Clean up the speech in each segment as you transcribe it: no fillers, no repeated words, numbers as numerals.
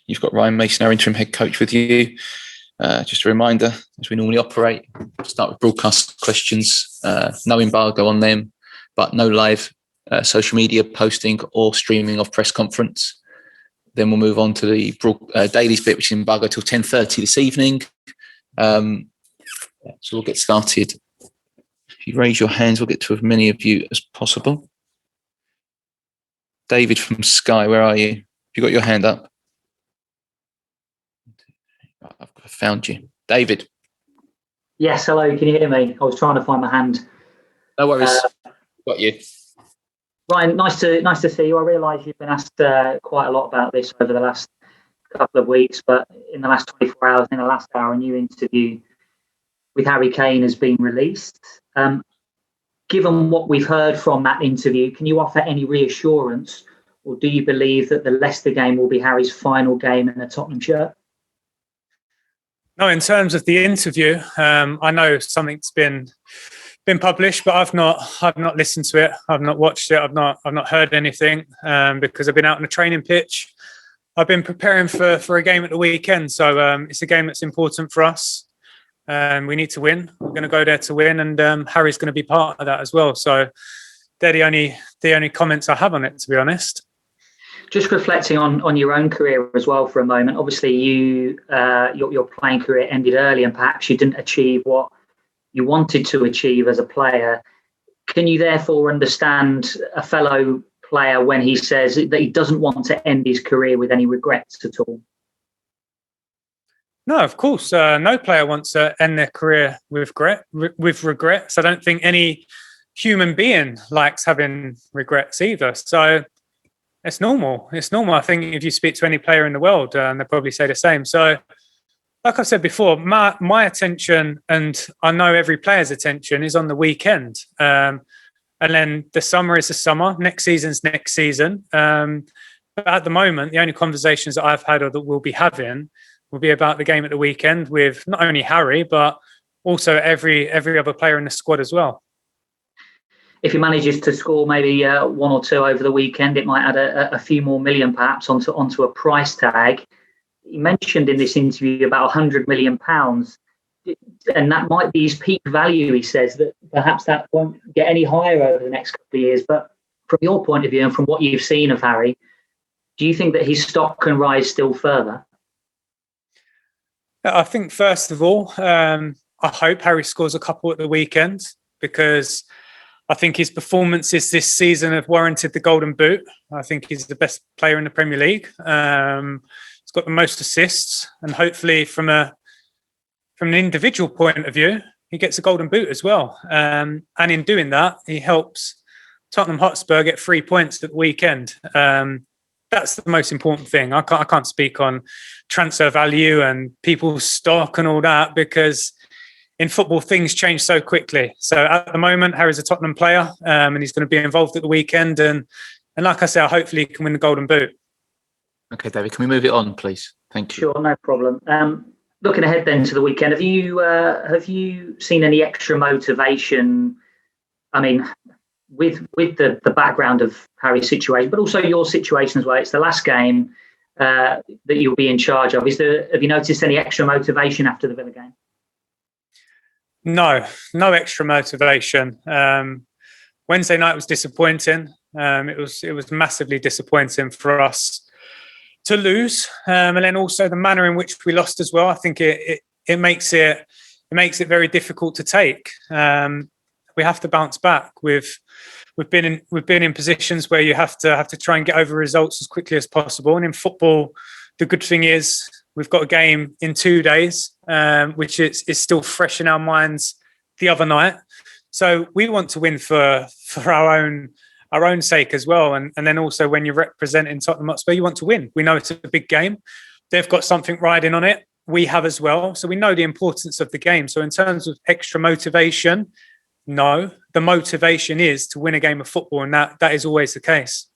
You've got Ryan Mason, our interim head coach, with you. Just a reminder, as we normally operate, start with broadcast questions, no embargo on them, but no live social media posting or streaming of press conference. Then we'll move on to the dailies bit, which is embargo till 10:30 this evening. So we'll get started. If you raise your hands, we'll get to as many of you as possible. David from Sky, where are you? Have you got your hand up? I've found you. David. Yes, hello, can you hear me? I was trying to find my hand. No worries. Got you. Ryan, nice to see you. I realise you've been asked quite a lot about this over the last couple of weeks, but in the last 24 hours, in the last hour, a new interview with Harry Kane has been released. Given what we've heard from that interview, can you offer any reassurance, or do you believe that the Leicester game will be Harry's final game in the Tottenham shirt? No, in terms of the interview, I know something's been published, but I've not listened to it. I've not watched it. I've not heard anything because I've been out on the training pitch. I've been preparing for a game at the weekend, so it's a game that's important for us. We need to win. We're going to go there to win, and Harry's going to be part of that as well. So they're the only comments I have on it, to be honest. Just reflecting on your own career as well for a moment. Obviously, your playing career ended early, and perhaps you didn't achieve what you wanted to achieve as a player. Can you therefore understand a fellow player when he says that he doesn't want to end his career with any regrets at all? No, of course. No player wants to end their career with regrets. I don't think any human being likes having regrets either. So it's normal. It's normal. I think if you speak to any player in the world, they'll probably say the same. So like I've said before, my attention, and I know every player's attention, is on the weekend. And then the summer is the summer. Next season's next season. But at the moment, the only conversations that I've had or that we'll be having will be about the game at the weekend with not only Harry, but also every other player in the squad as well. If he manages to score maybe one or two over the weekend, it might add a few more million perhaps onto a price tag. He mentioned in this interview about £100 million, and that might be his peak value. He says that perhaps that won't get any higher over the next couple of years. But from your point of view and from what you've seen of Harry, do you think that his stock can rise still further? I think, first of all, I hope Harry scores a couple at the weekend, because I think his performances this season have warranted the Golden Boot. I think he's the best player in the Premier League. He's got the most assists, and hopefully from an individual point of view, he gets a Golden Boot as well. And in doing that, he helps Tottenham Hotspur get 3 points at the weekend. That's the most important thing. I can't speak on transfer value and people's stock and all that, because in football, things change so quickly. So at the moment, Harry's a Tottenham player, and he's going to be involved at the weekend. And like I said, hopefully he can win the Golden Boot. Okay, David, can we move it on, please? Thank you. Sure, no problem. Looking ahead then to the weekend, have you seen any extra motivation? I mean, with the background of Harry's situation, but also your situation as well. It's the last game that you'll be in charge of. Have you noticed any extra motivation after the Villa game? No extra motivation. Wednesday night was disappointing. It was massively disappointing for us to lose, and then also the manner in which we lost as well. I think it makes it very difficult to take. We have to bounce back. We've been in positions where you have to try and get over results as quickly as possible. And in football, the good thing is we've got a game in 2 days, which is still fresh in our minds the other night. So we want to win for our own sake as well. And then also when you're representing Tottenham Hotspur, you want to win. We know it's a big game. They've got something riding on it. We have as well. So we know the importance of the game. So in terms of extra motivation, no. The motivation is to win a game of football, and that is always the case.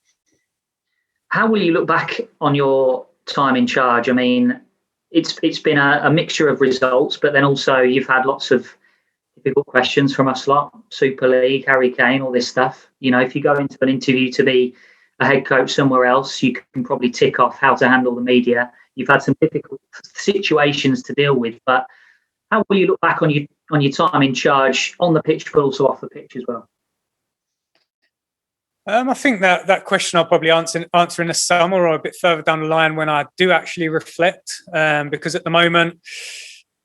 How will you look back on your time in charge? I mean, it's been a mixture of results, but then also you've had lots of difficult questions from us lot, Super League, Harry Kane, all this stuff. You know, if you go into an interview to be a head coach somewhere else, you can probably tick off how to handle the media. You've had some difficult situations to deal with, but how will you look back on your time in charge on the pitch, but also off the pitch as well? I think that question I'll probably answer in the summer or a bit further down the line when I do actually reflect, because at the moment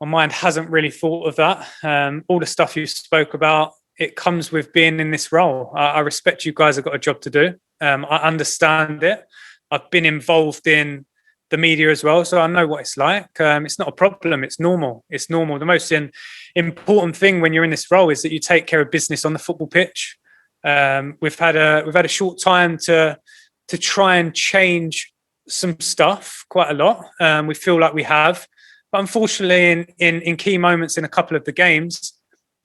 my mind hasn't really thought of that. All the stuff you spoke about, it comes with being in this role. I respect you guys have got a job to do. I understand it. I've been involved in the media as well, so I know what it's like. It's not a problem. It's normal. It's normal. The most important thing when you're in this role is that you take care of business on the football pitch. We've had a short time to try and change some stuff quite a lot. We feel like we have, but unfortunately, in key moments in a couple of the games,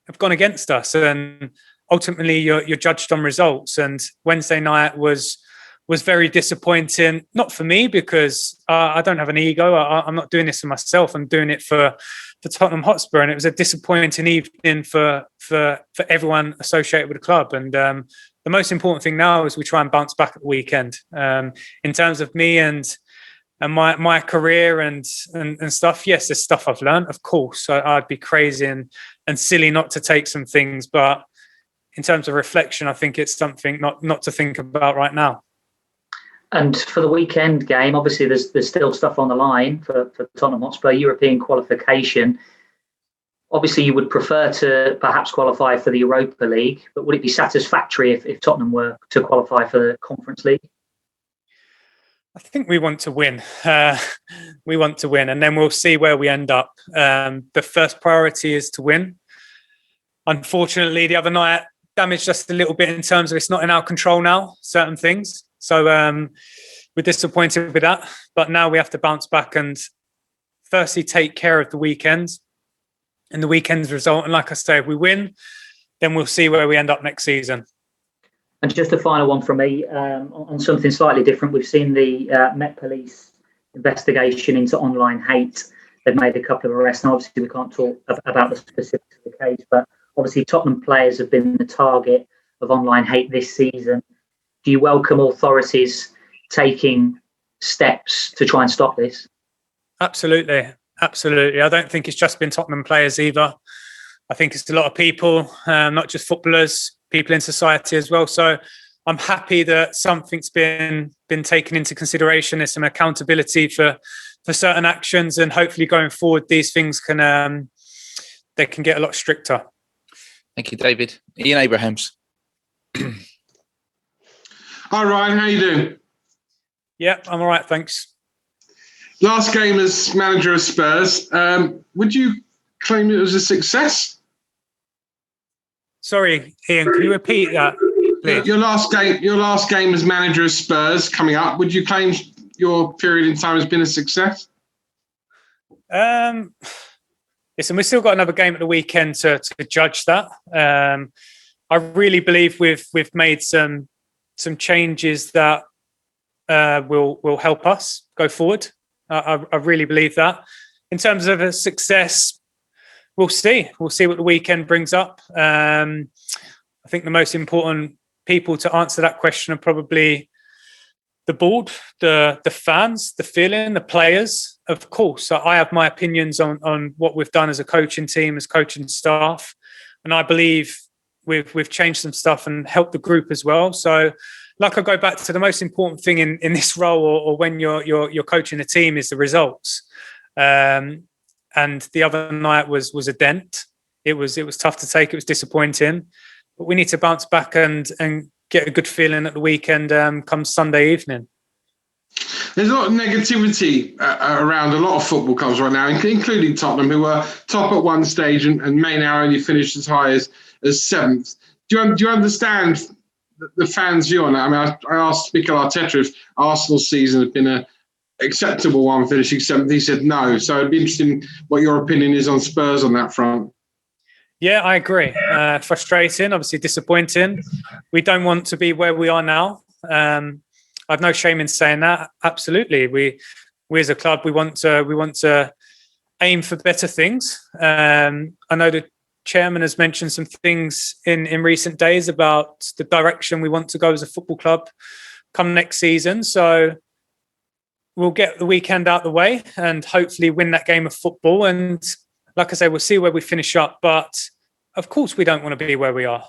have gone against us, and ultimately you're judged on results. And Wednesday night was very disappointing. Not for me, because I don't have an ego. I'm not doing this for myself. I'm doing it for Tottenham Hotspur, and it was a disappointing evening for everyone associated with the club. And the most important thing now is we try and bounce back at the weekend. In terms of me and my career and stuff, yes, there's stuff I've learned. Of course, I'd be crazy and silly not to take some things, but in terms of reflection, I think it's something not to think about right now. And for the weekend game, obviously there's still stuff on the line for Tottenham Hotspur, European qualification. Obviously, you would prefer to perhaps qualify for the Europa League, but would it be satisfactory if Tottenham were to qualify for the Conference League? I think we want to win. We want to win, and then we'll see where we end up. The first priority is to win. Unfortunately, the other night damaged us a little bit in terms of it's not in our control now, certain things. So we're disappointed with that. But now we have to bounce back and firstly take care of the weekends and the weekend's result. And like I say, if we win, then we'll see where we end up next season. And just a final one from me on something slightly different. We've seen the Met Police investigation into online hate. They've made a couple of arrests. Now, obviously, we can't talk about the specifics of the case, but obviously Tottenham players have been the target of online hate this season. Do you welcome authorities taking steps to try and stop this? Absolutely. Absolutely. I don't think it's just been Tottenham players either. I think it's a lot of people, not just footballers, people in society as well. So I'm happy that something's been taken into consideration. There's some accountability for certain actions, and hopefully going forward, these things can get a lot stricter. Thank you, David. Ian Abrahams. Hi, Ryan. How you doing? Yeah, I'm all right, thanks. Last game as manager of Spurs. Would you claim it was a success? Sorry, Ian, can you repeat that, please? Your last game as manager of Spurs coming up. Would you claim your period in time has been a success? Listen, we've still got another game at the weekend to judge that. I really believe we've made some changes that will help us go forward. I really believe that. In terms of a success, we'll see. We'll see what the weekend brings up. I think the most important people to answer that question are probably the board, the fans, the feeling, the players. Of course, so I have my opinions on what we've done as a coaching team, as coaching staff, and I believe we've changed some stuff and helped the group as well. So, like I go back to the most important thing in this role, or when you're coaching a team, is the results. And the other night was a dent. It was tough to take. It was disappointing, but we need to bounce back and get a good feeling at the weekend come Sunday evening. There's a lot of negativity around a lot of football clubs right now, including Tottenham, who were top at one stage and may now only finish as high as seventh. Do you understand the fans' view on that? I mean, I asked Mikel Arteta if Arsenal's season had been an acceptable one, finishing seventh. He said no. So it'd be interesting what your opinion is on Spurs on that front. Yeah, I agree. Frustrating, obviously disappointing. We don't want to be where we are now. I've no shame in saying that. Absolutely, we as a club we want to aim for better things. I know the chairman has mentioned some things in recent days about the direction we want to go as a football club. come next season. So we'll get the weekend out the way and hopefully win that game of football. And like I say, we'll see where we finish up. But of course, we don't want to be where we are.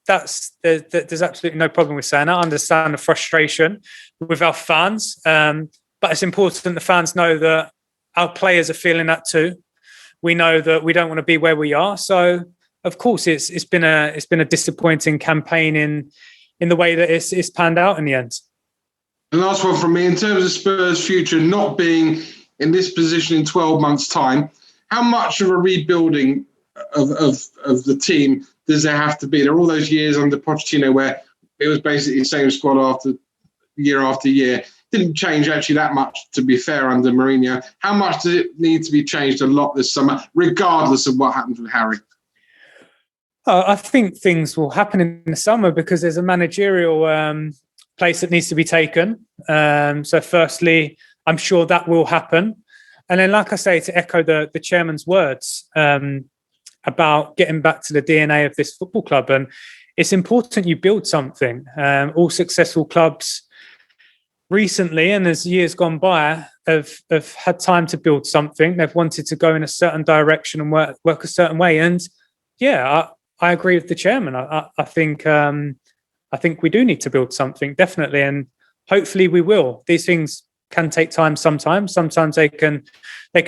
There's absolutely no problem with saying that. I understand the frustration with our fans. But it's important the fans know that our players are feeling that too. We know that we don't want to be where we are. So, of course, it's been a disappointing campaign in the way that it's panned out in the end. And last one from me, in terms of Spurs' future not being in this position in 12 months' time, how much of a rebuilding of the team does there have to be? There are all those years under Pochettino where it was basically the same squad after year. Didn't change actually that much, to be fair, under Mourinho. How much does it need to be changed? A lot this summer, regardless of what happens with Harry. I think things will happen in the summer because there's a managerial place that needs to be taken. So firstly, I'm sure that will happen. And then, like I say, to echo the chairman's words about getting back to the DNA of this football club. And it's important you build something. All successful clubs recently, and as years gone by, have had time to build something. They've wanted to go in a certain direction and work a certain way. And yeah, I agree with the chairman. I think we do need to build something, definitely, and hopefully we will. These things can take time sometimes. Sometimes they can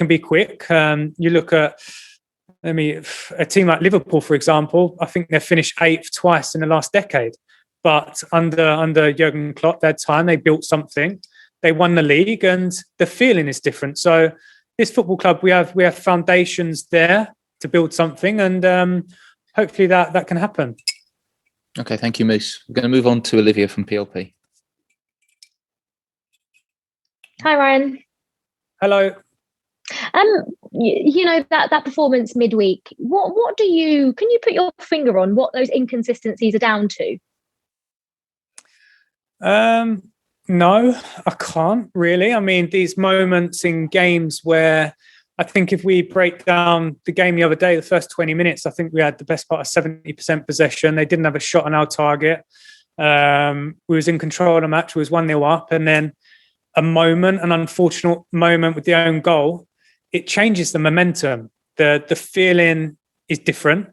be quick. You look at a team like Liverpool, for example. I think they've finished 8th twice in the last decade. But under Jurgen Klopp, that time they built something. They won the league, and the feeling is different. So this football club, we have foundations there to build something, and hopefully that can happen. Okay, thank you, Moose. We're going to move on to Olivia from PLP. Hi, Ryan. Hello. You know that performance midweek. What can you put your finger on what those inconsistencies are down to? No, I can't really. I mean, these moments in games where I think if we break down the game the other day, the first 20 minutes, I think we had the best part of 70% possession. They didn't have a shot on our target. We was in control of the match. We was 1-0 up, and then an unfortunate moment with the own goal, it changes the momentum. The feeling is different.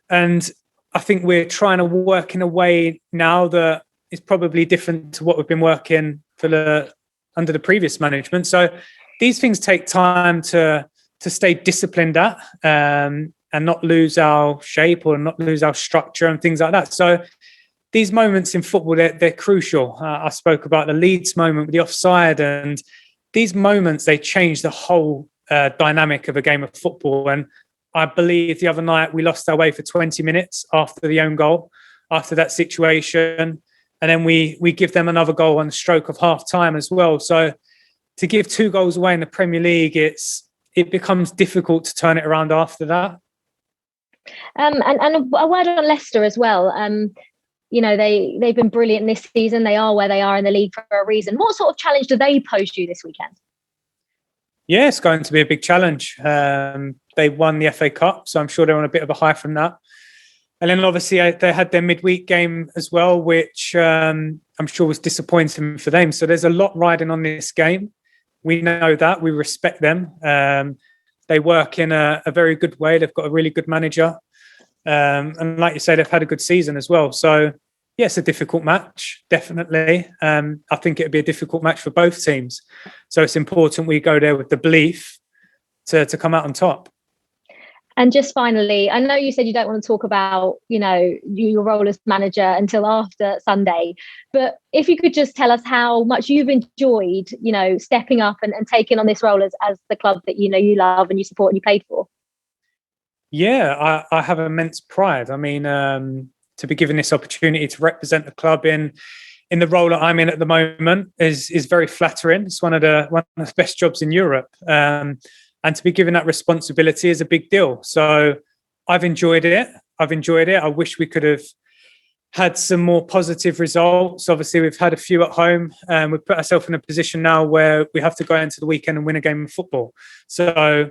And I think we're trying to work in a way now that is probably different to what we've been working under the previous management. So these things take time to stay disciplined at and not lose our shape or not lose our structure and things like that. So these moments in football, they're crucial. I spoke about the Leeds moment with the offside, and these moments, they change the whole dynamic of a game of football. And I believe the other night we lost our way for 20 minutes after the own goal, after that situation. And then we give them another goal on the stroke of half time as well. So to give 2 goals away in the Premier League, it becomes difficult to turn it around after that. And a word on Leicester as well. They've been brilliant this season. They are where they are in the league for a reason. What sort of challenge do they pose you this weekend? Yeah, it's going to be a big challenge. They won the FA Cup, so I'm sure they're on a bit of a high from that. And then obviously they had their midweek game as well, which I'm sure was disappointing for them. So there's a lot riding on this game. We know that. We respect them. They work in a very good way. They've got a really good manager. And like you say, they've had a good season as well. So, yeah, it's a difficult match, definitely. I think it would be a difficult match for both teams. So it's important we go there with the belief to come out on top. And just finally, I know you said you don't want to talk about, your role as manager until after Sunday, but if you could just tell us how much you've enjoyed, stepping up and taking on this role as the club that, you love and you support and you played for. Yeah, I have immense pride. I mean, to be given this opportunity to represent the club in the role that I'm in at the moment is very flattering. It's one of the best jobs in Europe. And to be given that responsibility is a big deal. So I've enjoyed it. I wish we could have had some more positive results. Obviously, we've had a few at home. We've put ourselves in a position now where we have to go into the weekend and win a game of football. So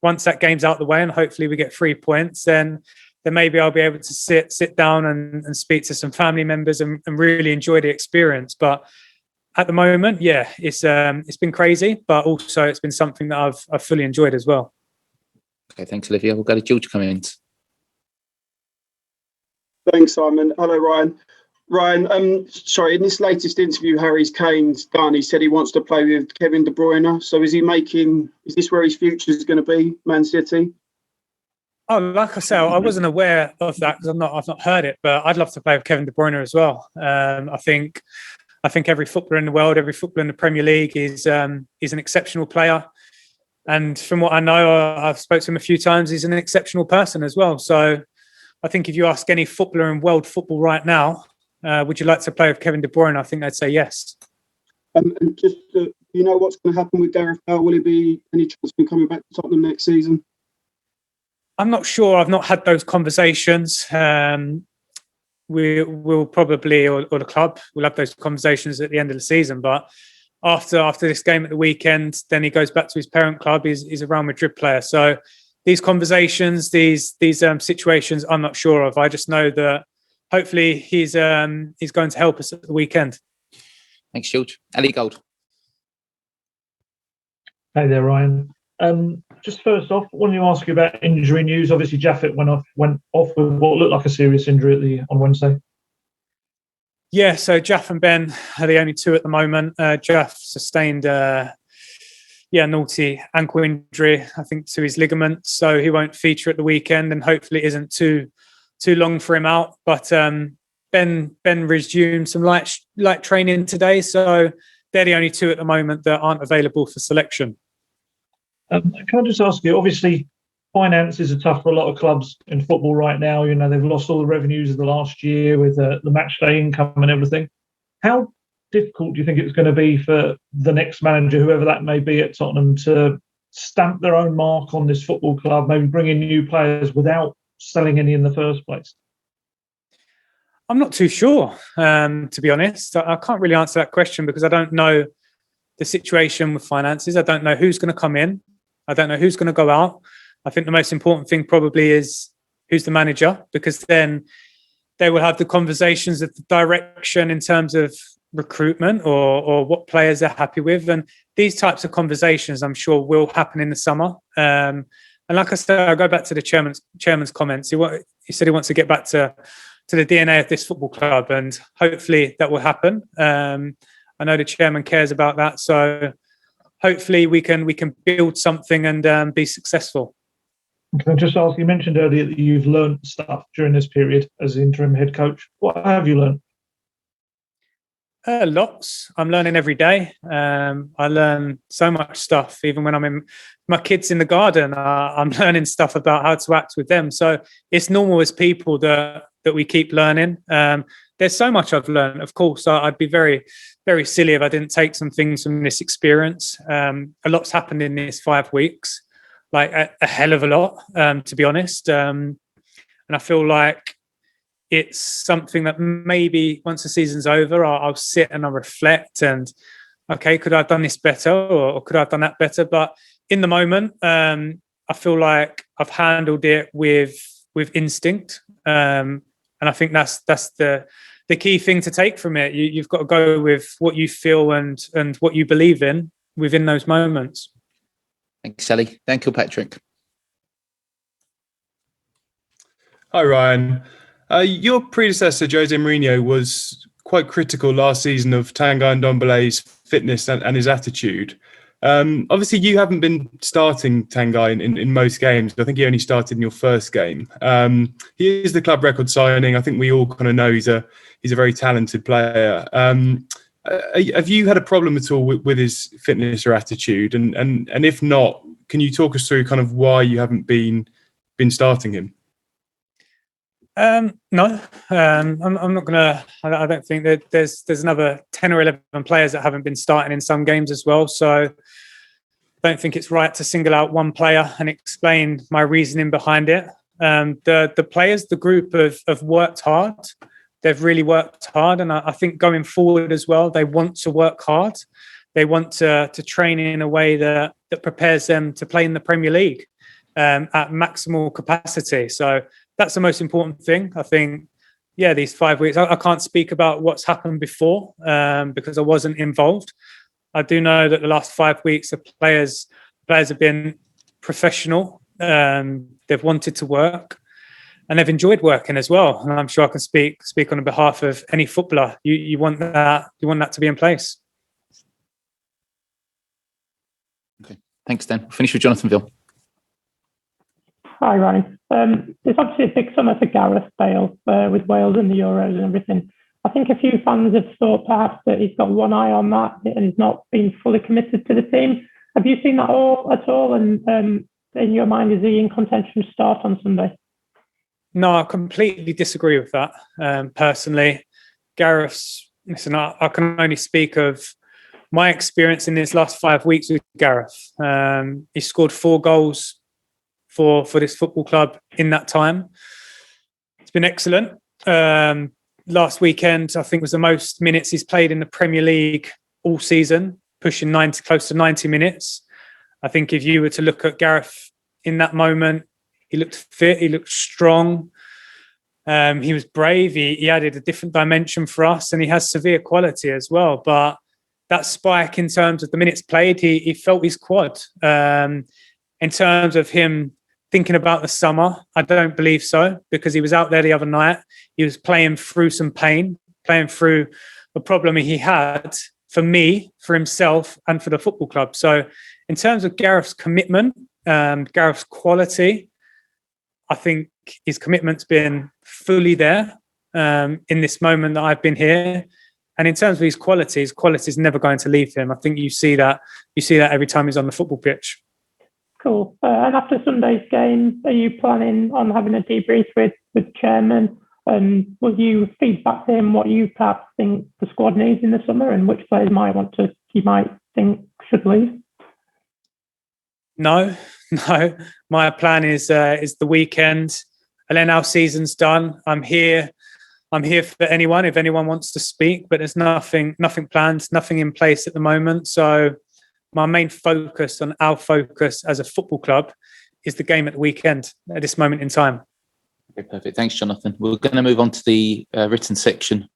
once that game's out the way and hopefully we get 3 points, then then maybe I'll be able to sit down and speak to some family members and really enjoy the experience. But at the moment, it's been crazy, but also it's been something that I've fully enjoyed as well. Okay, thanks, Olivia. We'll go to George comments. Thanks, Simon. Hello, Ryan. Ryan, sorry, in this latest interview Harry Kane's done, he said he wants to play with Kevin De Bruyne. So is this where his future is going to be, Man City? Oh, like I said, I wasn't aware of that because I've not heard it, but I'd love to play with Kevin De Bruyne as well. I think every footballer in the world, every footballer in the Premier League is an exceptional player. And from what I know, I've spoken to him a few times, he's an exceptional person as well. So I think if you ask any footballer in world football right now, would you like to play with Kevin De Bruyne? I think they'd say yes. And just, you know what's going to happen with Gareth Bale? Will he be any chance of coming back to Tottenham next season? I'm not sure. I've not had those conversations. We will probably, or the club will have those conversations at the end of the season. But after this game at the weekend, then he goes back to his parent club. He's a Real Madrid player. So these conversations, these situations, I'm not sure of. I just know that hopefully he's going to help us at the weekend. Thanks, George. Ali Gold. Hey there, Ryan. Just first off, I wanted to ask you about injury news. Obviously, Jaffet went off with what looked like a serious injury on Wednesday. Yeah, so Jaff and Ben are the only two at the moment. Jaff sustained a naughty ankle injury, I think, to his ligament, so he won't feature at the weekend, and hopefully it isn't too long for him out. But Ben resumed some light training today, so they're the only two at the moment that aren't available for selection. Can I just ask you, obviously, finances are tough for a lot of clubs in football right now. You know, they've lost all the revenues of the last year with the match day income and everything. How difficult do you think it's going to be for the next manager, whoever that may be at Tottenham, to stamp their own mark on this football club, maybe bring in new players without selling any in the first place? I'm not too sure, to be honest. I can't really answer that question because I don't know the situation with finances. I don't know who's going to come in. I don't know who's going to go out. I think the most important thing probably is who's the manager, because then they will have the conversations of the direction in terms of recruitment or what players they're happy with. And these types of conversations, I'm sure, will happen in the summer. And like I said, I'll go back to the chairman's comments. He said he wants to get back to the DNA of this football club, and hopefully that will happen. I know the chairman cares about that. So hopefully we can build something and be successful. Can I just ask, you mentioned earlier that you've learned stuff during this period as interim head coach. What have you learned? Lots. I'm learning every day. I learn so much stuff. Even when I'm in my kids in the garden, I'm learning stuff about how to act with them. So it's normal as people that we keep learning. There's so much I've learned. Of course, I'd be very, very silly if I didn't take some things from this experience. A lot's happened in these 5 weeks, like a hell of a lot, to be honest. And I feel like it's something that maybe once the season's over, I'll sit and I'll reflect and, okay, could I have done this better or could I have done that better? But in the moment, I feel like I've handled it with instinct. And I think that's the key thing to take from it. You've got to go with what you feel and what you believe in within those moments. Thanks, Sally. Thank you, Patrick. Hi, Ryan. Your predecessor, Jose Mourinho, was quite critical last season of Tanguy Ndombele's fitness and his attitude. Obviously, you haven't been starting Tanguy in most games. I think he only started in your first game. He is the club record signing. I think we all kind of know he's a very talented player. Have you had a problem at all with his fitness or attitude? And if not, can you talk us through kind of why you haven't been starting him? No, I'm not gonna. I don't think that there's another 10 or 11 players that haven't been starting in some games as well. So I don't think it's right to single out one player and explain my reasoning behind it. The players, the group have worked hard. They've really worked hard, and I think going forward as well, they want to work hard. They want to train in a way that prepares them to play in the Premier League at maximal capacity. So that's the most important thing. I think, yeah, these 5 weeks, I can't speak about what's happened before because I wasn't involved. I do know that the last 5 weeks, the players have been professional. They've wanted to work, and they've enjoyed working as well. And I'm sure I can speak on behalf of any footballer. You want that to be in place. Okay, thanks, Dan. We'll finish with Jonathan Ville. Hi, Ryan. It's obviously a big summer for Gareth Bale with Wales and the Euros and everything. I think a few fans have thought perhaps that he's got one eye on that and he's not been fully committed to the team. Have you seen that at all? And in your mind, is he in contention to start on Sunday? No, I completely disagree with that. Personally, Gareth's, listen, I can only speak of my experience in this last 5 weeks with Gareth. He scored 4 goals for this football club in that time. It's been excellent. Last weekend, I think, was the most minutes he's played in the Premier League all season, pushing close to 90 minutes. I think if you were to look at Gareth in that moment, he looked fit, he looked strong. He was brave. He added a different dimension for us, and he has severe quality as well. But that spike in terms of the minutes played, he felt his quad. In terms of him thinking about the summer, I don't believe so, because he was out there the other night. He was playing through some pain, playing through a problem he had for me, for himself, and for the football club. So in terms of Gareth's commitment, Gareth's quality, I think his commitment's been fully there in this moment that I've been here. And in terms of his quality is never going to leave him. I think you see that every time he's on the football pitch. Cool. And after Sunday's game, are you planning on having a debrief with the chairman? And will you feed back to him what you perhaps think the squad needs in the summer and which players you might think should leave? No. My plan is the weekend, and then our season's done. I'm here for anyone if anyone wants to speak, but there's nothing planned, nothing in place at the moment. So my main focus, on our focus as a football club, is the game at the weekend at this moment in time. Okay, perfect. Thanks, Jonathan. We're going to move on to the written section